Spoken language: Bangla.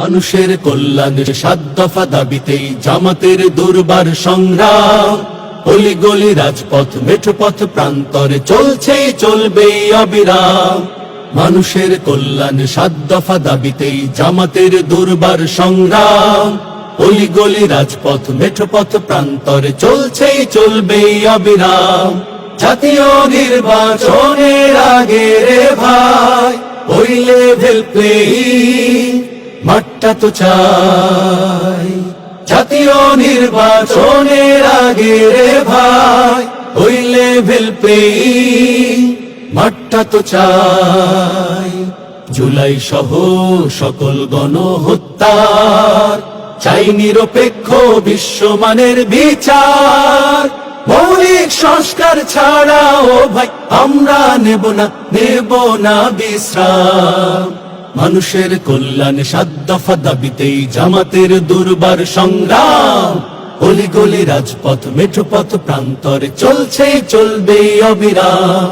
মানুষের কল্যাণের ৭ দফা দাবিতেই জামাতের দুর্বার সংগ্রাম। অলি গলি রাজপথ মেঠোপথ প্রান্তরে চলছে চলবে অবিরাম। মানুষের কল্যাণ ৭ দফা দাবিতেই জামাতের দুর্বার সংগ্রাম। অলি গলি রাজপথ মেঠোপথ প্রান্তরে চলছে চলবে অবিরাম। জাতীয় নির্বাচনের আগে রে ভাই ওই লেভেল প্লেয়িং মাঠটা তো চাই। জাতীয় নির্বাচনের আগে রে ভাই ওই লেভেল প্লেয়িং মাঠটা তো চাই। জুলাই সহ সকল গণহত্যার চাই নিরপেক্ষ বিশ্বমানের বিচার। মৌলিক সংস্কার ছাড়া ও ভাই আমরা নেব না বিশ্রাম। মানুষের কল্যাণ ৭ দফা দাবিতেই জামাতের দুর্বার সংগ্রাম। অলি গলি রাজপথ মেঠোপথ প্রান্তরে চলছে চলবে অবিরাম।